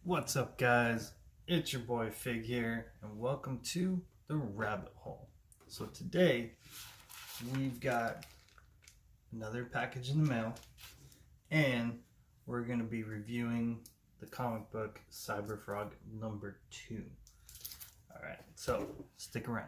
What's up, guys? It's your boy Fig here, and welcome to the Rabbit Hole. So today we've got another package in the mail, and we're going to be reviewing the comic book Cyberfrog number 2. Alright, so stick around.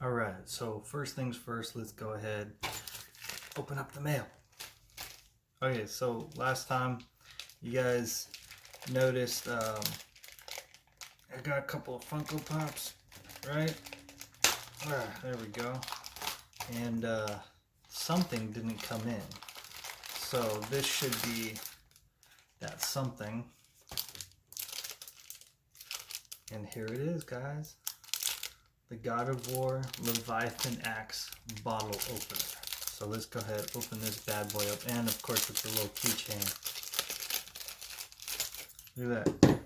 Alright, so first things first, let's go ahead, open up the mail. Okay, so last time you guys noticed I got a couple of Funko Pops, right? There we go. And something didn't come in. So this should be that something. And here it is, guys. The God of War Leviathan Axe bottle opener. So let's go ahead, open this bad boy up. And of course with the little keychain. Look at that.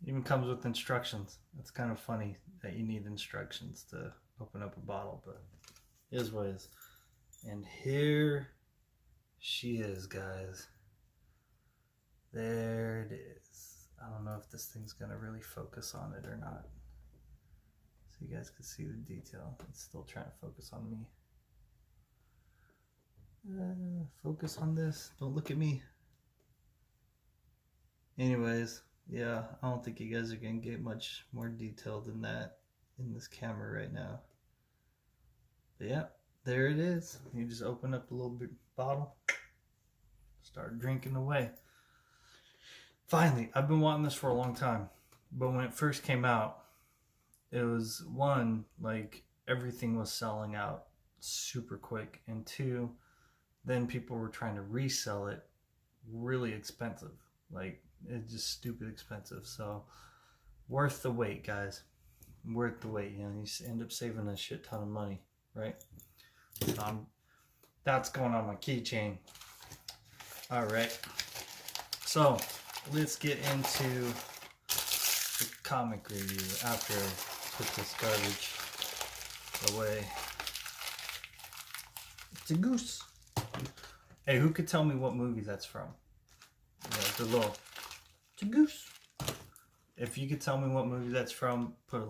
Even comes with instructions. It's kind of funny that you need instructions to open up a bottle, but it is what it is. And here she is, guys. There it is. I don't know if this thing's gonna really focus on it or not. So you guys can see the detail. It's still trying to focus on me. Focus on this. Don't look at me. Anyways, yeah, I don't think you guys are gonna get much more detail than that in this camera right now. But yeah, there it is. You just open up a little bit bottle, start drinking away. Finally, I've been wanting this for a long time, but when it first came out, it was one, like everything was selling out super quick, and two, then people were trying to resell it really expensive, like it's just stupid expensive. So worth the wait, guys, worth the wait. You know, you end up saving a shit ton of money, right? So that's going on my keychain. All right, so let's get into the comic review after I put this garbage away. It's a goose. Hey, who could tell me what movie that's from? The little, it's a goose. If you could tell me what movie that's from, put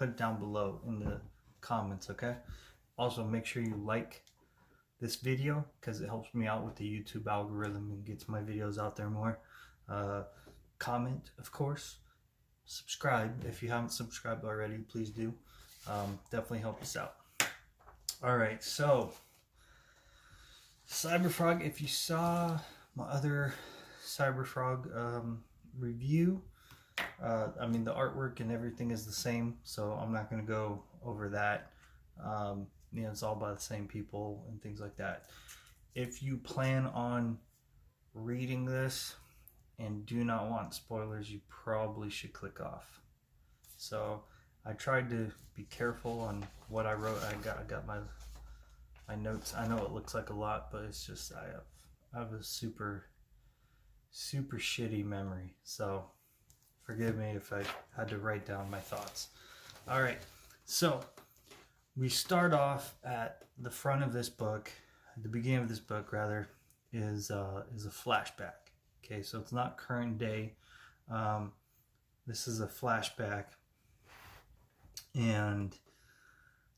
it down below in the comments, okay? Also, make sure you like this video because it helps me out with the YouTube algorithm and gets my videos out there more. Comment, of course. Subscribe if you haven't subscribed already, please do. Definitely help us out. Alright, so Cyberfrog, if you saw my other Cyberfrog review, I mean the artwork and everything is the same, so I'm not going to go over that. You know, it's all by the same people and things like that. If you plan on reading this and do not want spoilers, you probably should click off. So I tried to be careful on what I wrote. I got my notes. I know it looks like a lot, but it's just I have a super shitty memory. So forgive me if I had to write down my thoughts. All right, so we start off at the front of this book. At the beginning of this book, rather, is a flashback. Okay, so it's not current day. This is a flashback. And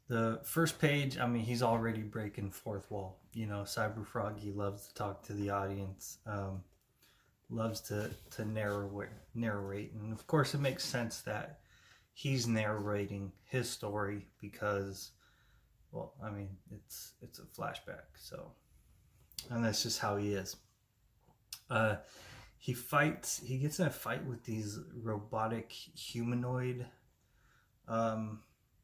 the first page, I mean, he's already breaking fourth wall. You know, Cyberfrog, he loves to talk to the audience. Loves to narrate. And of course, it makes sense that he's narrating his story because, well, I mean, it's a flashback. So, and that's just how he is. He gets in a fight with these robotic humanoid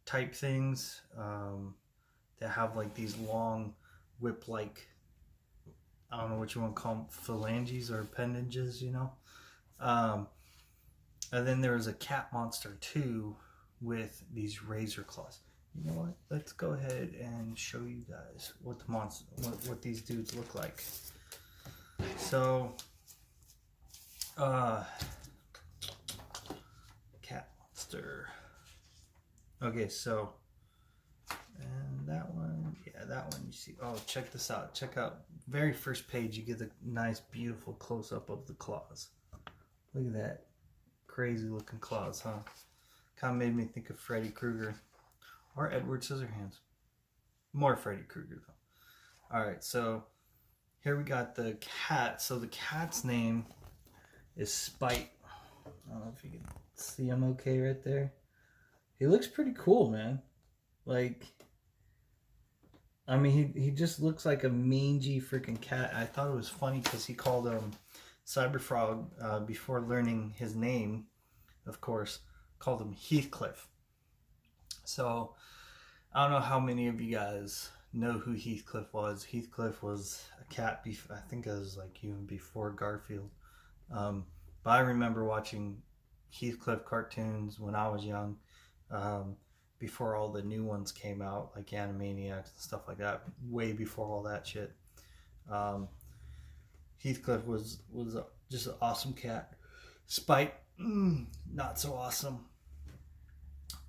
type things that have like these long whip-like, I don't know what you want to call them, phalanges or appendages, you know. And then there's a cat monster too with these razor claws. You know what? Let's go ahead and show you guys what the what these dudes look like. So, cat monster. Okay, so, and that one, yeah, that one you see. Oh, check this out. Check out very first page. You get a nice, beautiful close up of the claws. Look at that, crazy looking claws, huh? Kind of made me think of Freddy Krueger or Edward Scissorhands. More Freddy Krueger though. All right, so here we got the cat. So the cat's name is Spite. I don't know if you can see him okay right there. He looks pretty cool, man. Like, I mean, he just looks like a mangy freaking cat. I thought it was funny because he called him Cyberfrog before learning his name, of course, called him Heathcliff. So, I don't know how many of you guys know who Heathcliff was. Heathcliff was a cat, I think it was like even before Garfield. But I remember watching Heathcliff cartoons when I was young, before all the new ones came out, like Animaniacs and stuff like that, way before all that shit. Heathcliff was just an awesome cat. Spite, not so awesome.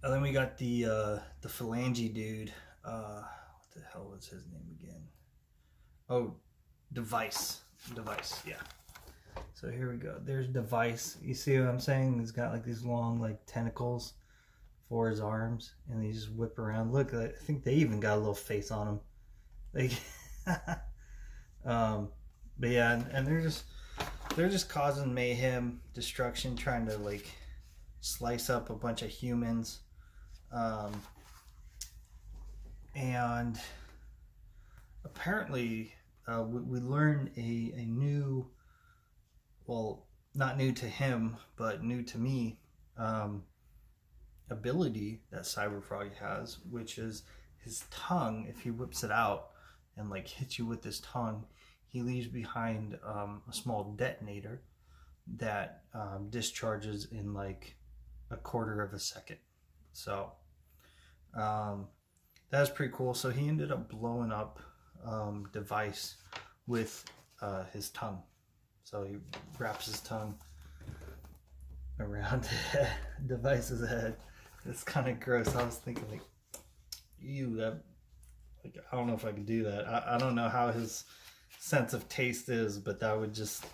And then we got the phalange dude. What the hell was his name again? Oh, Device. Device, yeah. So here we go. There's Device. You see what I'm saying? He's got like these long like tentacles for his arms, and they just whip around. Look, I think they even got a little face on him. Like, but yeah, and they're just causing mayhem, destruction, trying to like slice up a bunch of humans. And apparently we learned a new, well, not new to him, but new to me, ability that Cyberfrog has, which is his tongue. If he whips it out and like hits you with his tongue, he leaves behind a small detonator that discharges in like a quarter of a second. So that's pretty cool. So he ended up blowing up Device with his tongue. So he wraps his tongue around Device's head. It's kind of gross. I was thinking like, ew, that, like, I don't know if I could do that. I don't know how his sense of taste is, but that would just,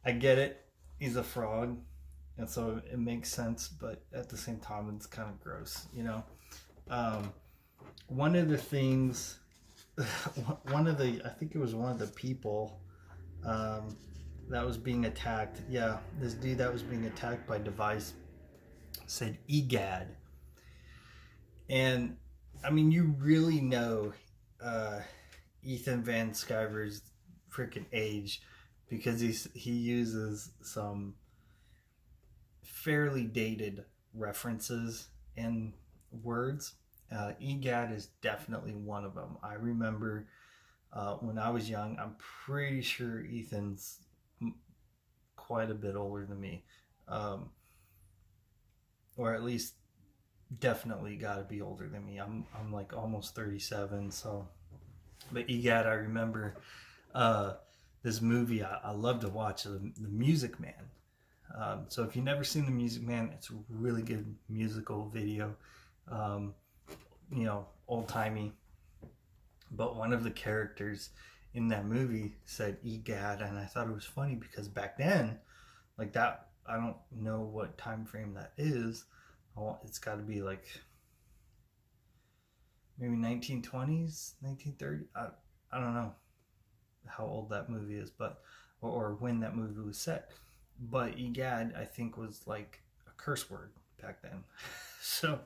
I get it. He's a frog, and so it makes sense, but at the same time, it's kind of gross, you know? One of the things, I think it was one of the people that was being attacked. Yeah, this dude that was being attacked by Device said egad. And I mean, you really know Ethan Van Sciver's freaking age, because he uses some fairly dated references and words. Egad is definitely one of them. I remember when I was young, I'm pretty sure Ethan's quite a bit older than me, or at least definitely got to be older than me. I'm like almost 37. So, but egad, I remember this movie I love to watch, the Music Man. So if you've never seen the Music Man, it's a really good musical video. You know, old timey. But one of the characters in that movie said egad, and I thought it was funny because back then, like that, I don't know what time frame that is. It's got to be like maybe 1920s, 1930s. I don't know how old that movie is, but or when that movie was set. But egad, I think, was like a curse word back then. So,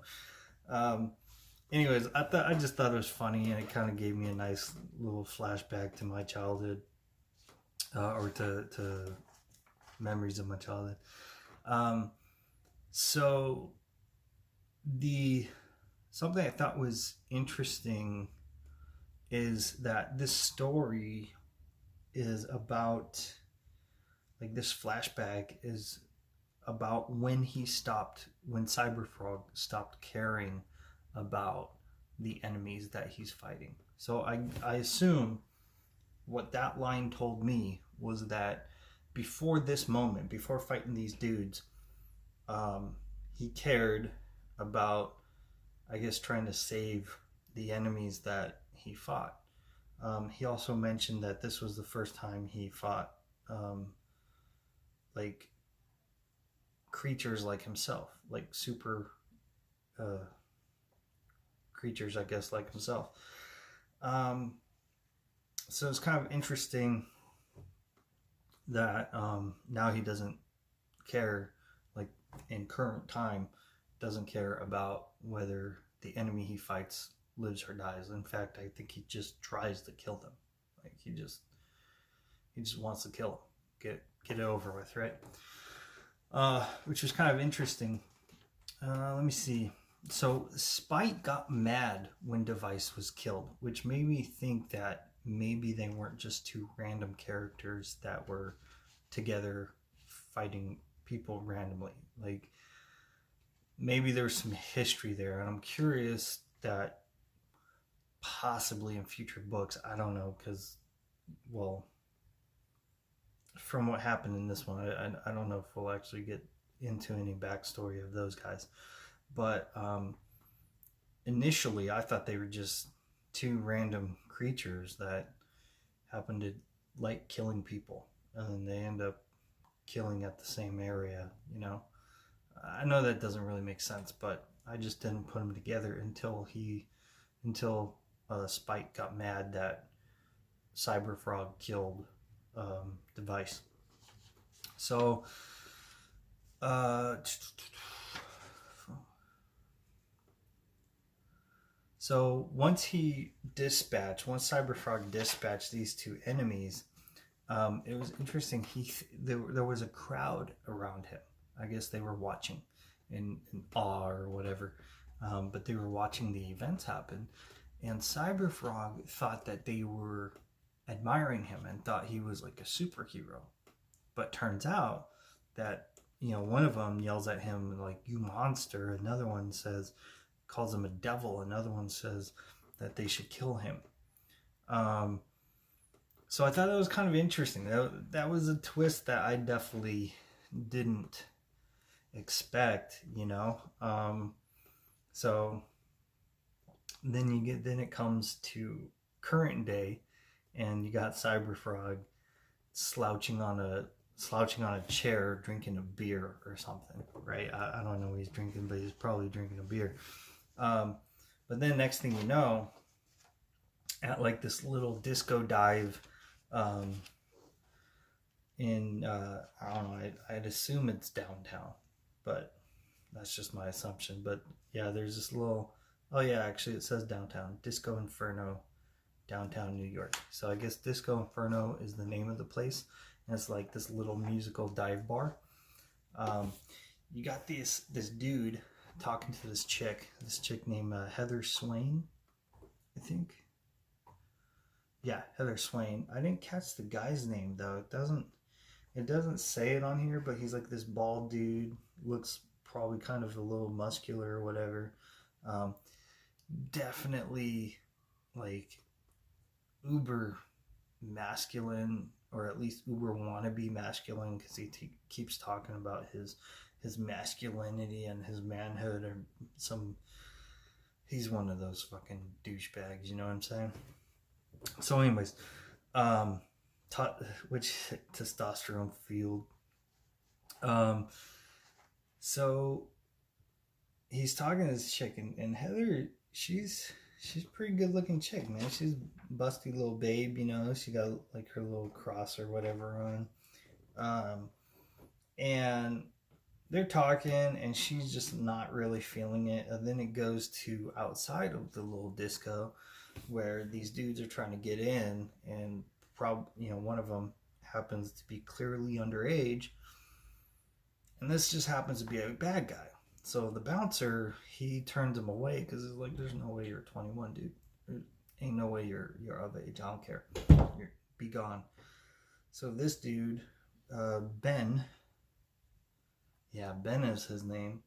anyways, I just thought it was funny, and it kind of gave me a nice little flashback to my childhood, or to memories of my childhood. So something I thought was interesting is that this story is about, like, this flashback is about when Cyberfrog stopped caring about the enemies that he's fighting. So I assume what that line told me was that before this moment, before fighting these dudes, he cared about, I guess, trying to save the enemies that he fought. He also mentioned that this was the first time he fought like creatures like himself, like super creatures, I guess, like himself. So it's kind of interesting that now he doesn't care, like in current time, doesn't care about whether the enemy he fights lives or dies. In fact, I think he just tries to kill them. Like he just wants to kill them, get it over with, right? Which was kind of interesting. Let me see. So Spike got mad when Device was killed, which made me think that maybe they weren't just two random characters that were together fighting people randomly. Like maybe there's some history there, and I'm curious that possibly in future books, I don't know, because, well, from what happened in this one, I don't know if we'll actually get into any backstory of those guys. But initially, I thought they were just two random creatures that happened to like killing people, and then they end up killing at the same area. You know, I know that doesn't really make sense, but I just didn't put them together until Spike got mad that Cyberfrog killed Device. So. So once Cyberfrog dispatched these two enemies, it was interesting. There was a crowd around him. I guess they were watching in awe or whatever, but they were watching the events happen. And Cyberfrog thought that they were admiring him and thought he was like a superhero. But turns out that, one of them yells at him like, "You monster." Another one calls him a devil. Another one says that they should kill him. So I thought that was kind of interesting. That was a twist that I definitely didn't expect, so then it comes to current day, and you got Cyberfrog slouching on a chair drinking a beer or something, right? I don't know what he's drinking, but he's probably drinking a beer. But then next thing you know, at like this little disco dive in I don't know, I'd assume it's downtown, but that's just my assumption. But yeah, there's this little, oh yeah, actually it says downtown, Disco Inferno, downtown New York. So I guess Disco Inferno is the name of the place, and it's like this little musical dive bar. You got this dude talking to this chick named Heather Swain, I think. Yeah, Heather Swain. I didn't catch the guy's name though. It doesn't say it on here, but he's like this bald dude, looks probably kind of a little muscular or whatever. Definitely like uber masculine, or at least uber wannabe masculine, because he keeps talking about his masculinity and his manhood, or he's one of those fucking douchebags, you know what I'm saying? So anyways, which testosterone field. So he's talking to this chick, and Heather, she's pretty good looking chick, man. She's busty little babe, she got like her little cross or whatever on. And they're talking, and she's just not really feeling it. And then it goes to outside of the little disco, where these dudes are trying to get in, and one of them happens to be clearly underage, and this just happens to be a bad guy. So the bouncer, he turns him away because it's like, there's no way you're 21, dude. There ain't no way you're of age. I don't care. Be gone. So this dude, Ben. Yeah, Ben is his name.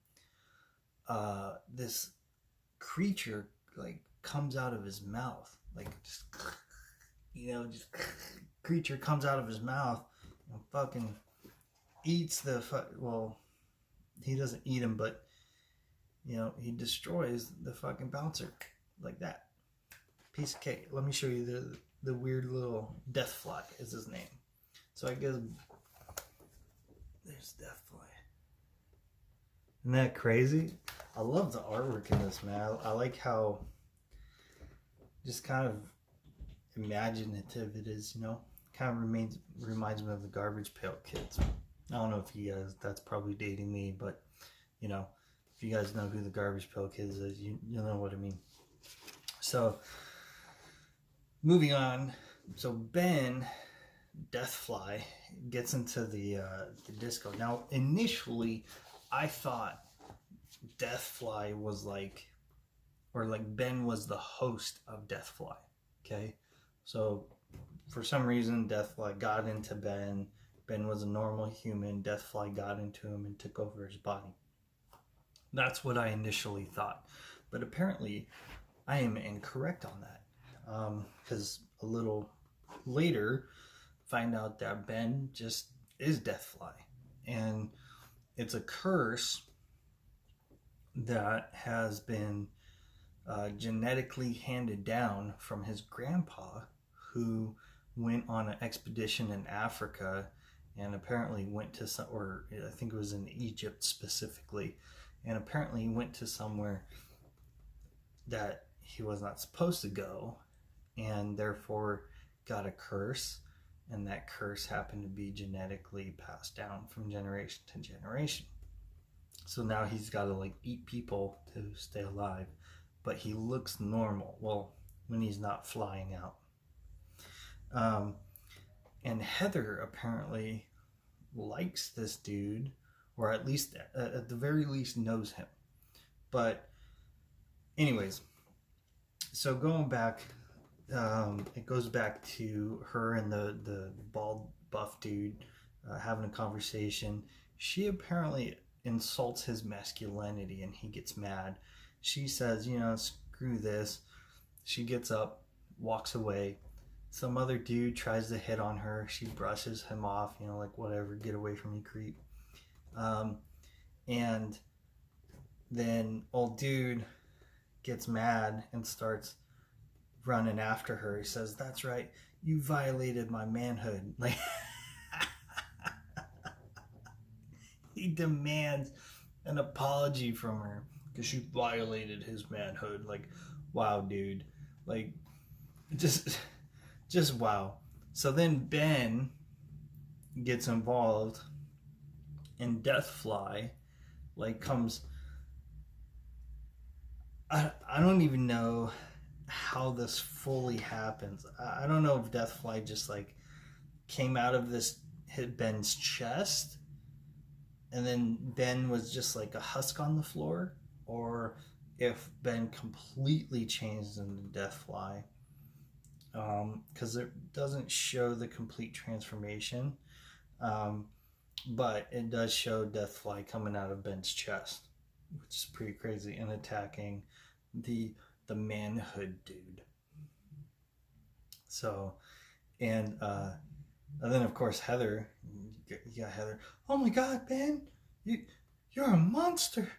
This creature like comes out of his mouth, like just just creature comes out of his mouth and fucking eats the well, he doesn't eat him, but he destroys the fucking bouncer like that. Piece of cake. Let me show you the weird little Deathfly is his name. So I guess there's Deathfly. Isn't that crazy? I love the artwork in this, man. I like how just kind of imaginative it is, Kind of reminds me of the Garbage Pail Kids. I don't know if you guys, that's probably dating me, but if you guys know who the Garbage Pail Kids is, you know what I mean. So moving on, so Ben Deathfly gets into the disco. Now initially I thought Deathfly was Ben was the host of Deathfly. Okay, so for some reason Deathfly got into Ben. Ben was a normal human. Deathfly got into him and took over his body. That's what I initially thought, but apparently I am incorrect on that, because a little later find out that Ben just is Deathfly, and it's a curse that has been genetically handed down from his grandpa, who went on an expedition in Africa and apparently went to or I think it was in Egypt specifically, and apparently went to somewhere that he was not supposed to go, and therefore got a curse, and that curse happened to be genetically passed down from generation to generation. So now he's got to eat people to stay alive, but he looks normal, well, when he's not flying out. And Heather apparently likes this dude, or at least at the very least knows him. But anyways, so going back, it goes back to her and the bald buff dude having a conversation. She apparently insults his masculinity and he gets mad. She says, screw this. She gets up, walks away. Some other dude tries to hit on her. She brushes him off, whatever, get away from me, creep. And then old dude gets mad and starts running after her. He says, "That's right, you violated my manhood." He demands an apology from her because she violated his manhood. Wow, dude. Just wow. So then Ben gets involved, and Deathfly comes. I don't even know how this fully happens. I don't know if Deathfly just came out of hit Ben's chest, and then Ben was just a husk on the floor, or if Ben completely changed into Deathfly, because it doesn't show the complete transformation, but it does show Deathfly coming out of Ben's chest, which is pretty crazy, and attacking the manhood dude. So, and then of course Heather, you got Heather. "Oh my God, Ben, you're a monster."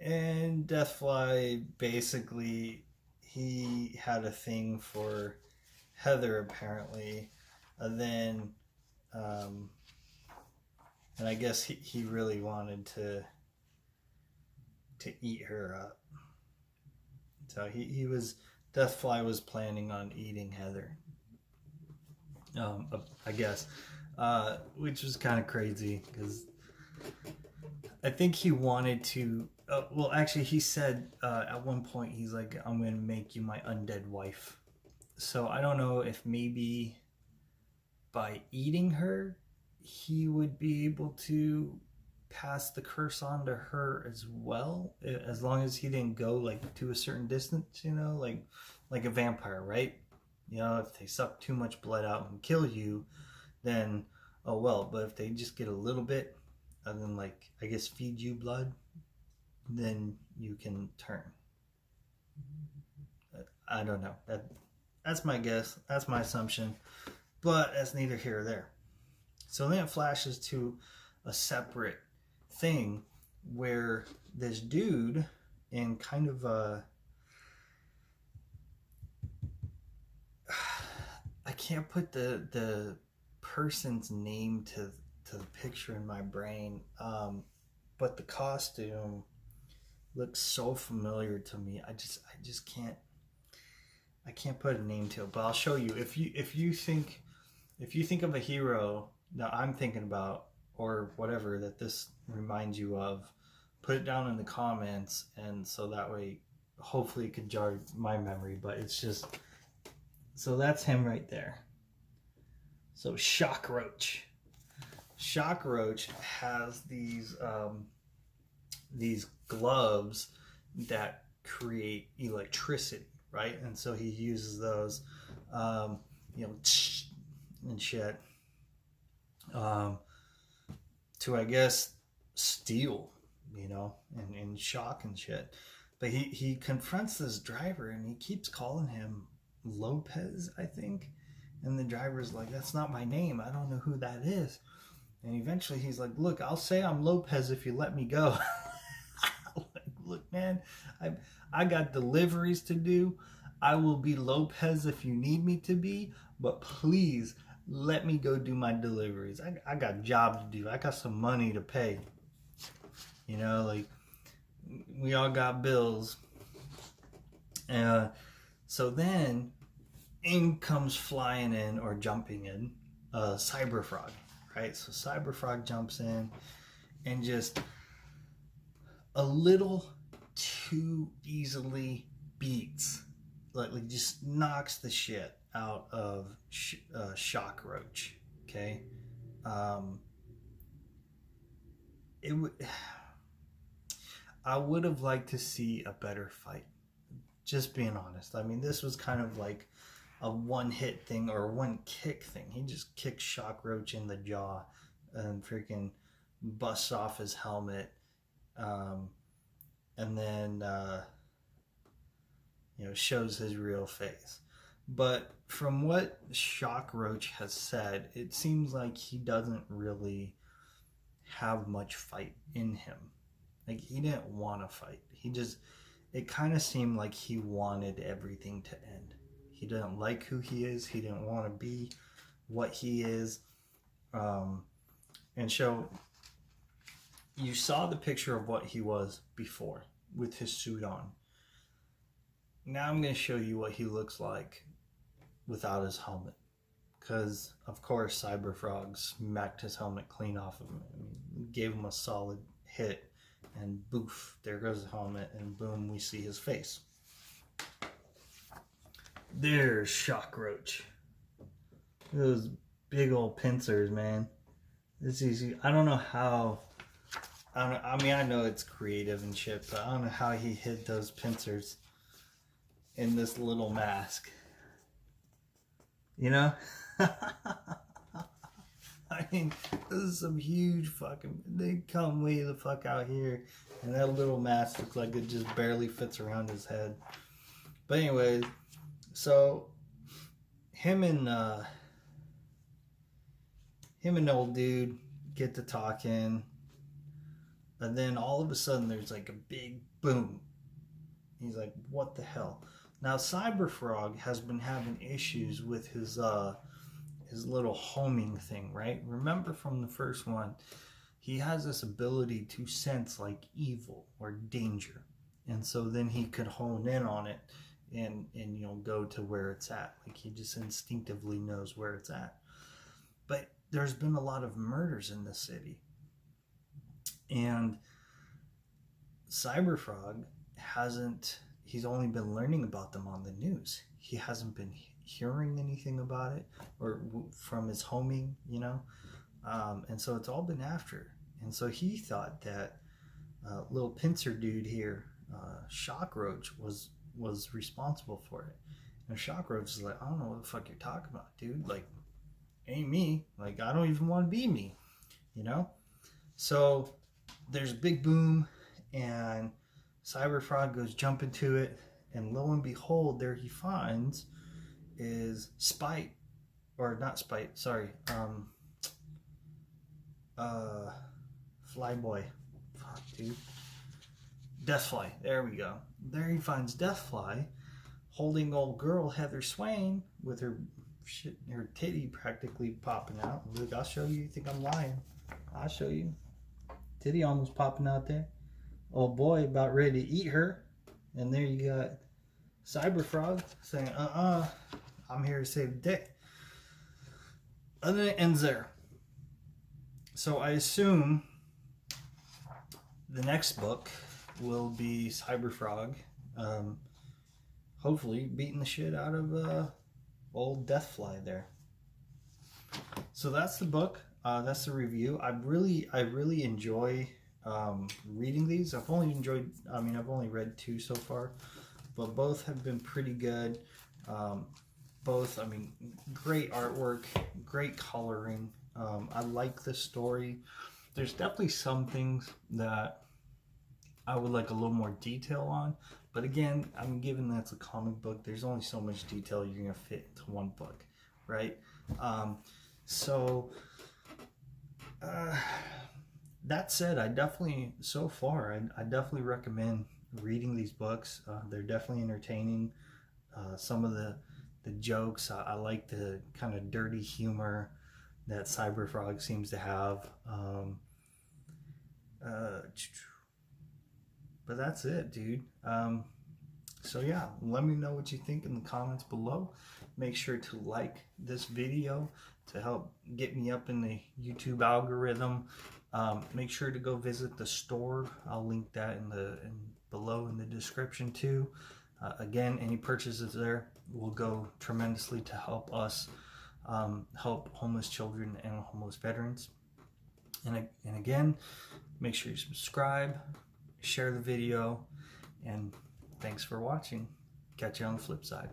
And Deathfly, basically, he had a thing for Heather apparently, and then, and I guess he really wanted to eat her up. So Deathfly was planning on eating Heather. I guess, which was kind of crazy because I think he wanted to. Well, actually, he said at one point he's like, "I'm gonna make you my undead wife." So I don't know if maybe by eating her, he would be able to pass the curse on to her as well, as long as he didn't go to a certain distance, like a vampire, right? If they suck too much blood out and kill you, then oh well. But if they just get a little bit and then I guess feed you blood, then you can turn. I don't know. That's my guess. That's my assumption. But that's neither here or there. So then it flashes to a separate thing where this dude in kind of a... I can't put the person's name to the picture in my brain, but the costume looks so familiar to me. I just can't put a name to it. But I'll show you. If you think of a hero that I'm thinking about, or whatever that this reminds you of, put it down in the comments, and so that way hopefully it could jog my memory. But it's just... So that's him right there. So Shockroach. Shockroach has these gloves that create electricity, right? And so he uses those, and shit, to, I guess, steal, and shock and shit. But he confronts this driver, and he keeps calling him Lopez, I think. And the driver's like, that's not my name. I don't know who that is. And eventually he's like, look, I'll say I'm Lopez if you let me go. Like, look, man, I got deliveries to do. I will be Lopez if you need me to be, but please let me go do my deliveries. I got a job to do. I got some money to pay. Like, we all got bills. So then in comes flying in, or jumping in, Cyberfrog, right? So Cyberfrog jumps in and just a little too easily beats, like just knocks the shit out of Shockroach. Okay, I would have liked to see a better fight. Just being honest. I mean, this was kind of like a one-hit thing, or a one-kick thing. He just kicked Shockroach in the jaw and freaking busts off his helmet, and then shows his real face. But from what Shockroach has said, it seems like he doesn't really have much fight in him. Like, he didn't want to fight. It kind of seemed like he wanted everything to end. He didn't like who he is. He didn't want to be what he is. And so you saw the picture of what he was before with his suit on. Now I'm going to show you what he looks like without his helmet. Because, of course, Cyberfrog smacked his helmet clean off of him. Gave him a solid hit. And boof, there goes the helmet. And boom, we see his face. There's Shockroach. Those big old pincers, man. It's easy. I don't know how. I know it's creative and shit, but I don't know how he hid those pincers in this little mask. I mean, this is some huge fucking... They come way the fuck out here, and that little mask looks like it just barely fits around his head. But anyways, so him and old dude get to talking, and then all of a sudden there's like a big boom. He's like, what the hell? Now Cyberfrog has been having issues with his little homing thing, right? Remember from the first one, he has this ability to sense like evil or danger, and so then he could hone in on it and go to where it's at. Like, he just instinctively knows where it's at. But there's been a lot of murders in the city, and Cyberfrog he's only been learning about them on the news. He hasn't been hearing anything about it, or from his homing, and so it's all been after. And so he thought that little pincer dude here, Shockroach, was responsible for it. And Shockroach is like, I don't know what the fuck you're talking about, dude. Like, ain't me. Like, I don't even want to be me, So there's a big boom, and Cyberfrog goes jumping to it, and lo and behold, there he finds is Spite, or not Spite, sorry, Flyboy. Fuck, dude. Deathfly. There we go. There he finds Deathfly holding old girl Heather Swain with her titty practically popping out. Look, I'll show you. You think I'm lying? I'll show you. Titty almost popping out there. Old boy about ready to eat her. And there you got Cyberfrog saying, I'm here to save the day. And then it ends there. So I assume the next book will be Cyberfrog, hopefully beating the shit out of old Deathfly there. So that's the book. That's the review. I really enjoy reading these. I've only read 2 so far, but both have been pretty good. Both, great artwork, great coloring. I like the story. There's definitely some things that I would like a little more detail on, but again, given that's a comic book, there's only so much detail you're gonna fit into one book, right? That said, I definitely recommend reading these books. They're definitely entertaining. Some of the jokes, I like the kind of dirty humor that Cyberfrog seems to have. But that's it, dude. So yeah, let me know what you think in the comments below. Make sure to like this video to help get me up in the YouTube algorithm. Make sure to go visit the store. I'll link that below in the description too. Again, any purchases there will go tremendously to help us help homeless children and homeless veterans. And again, make sure you subscribe, share the video, and thanks for watching. Catch you on the flip side.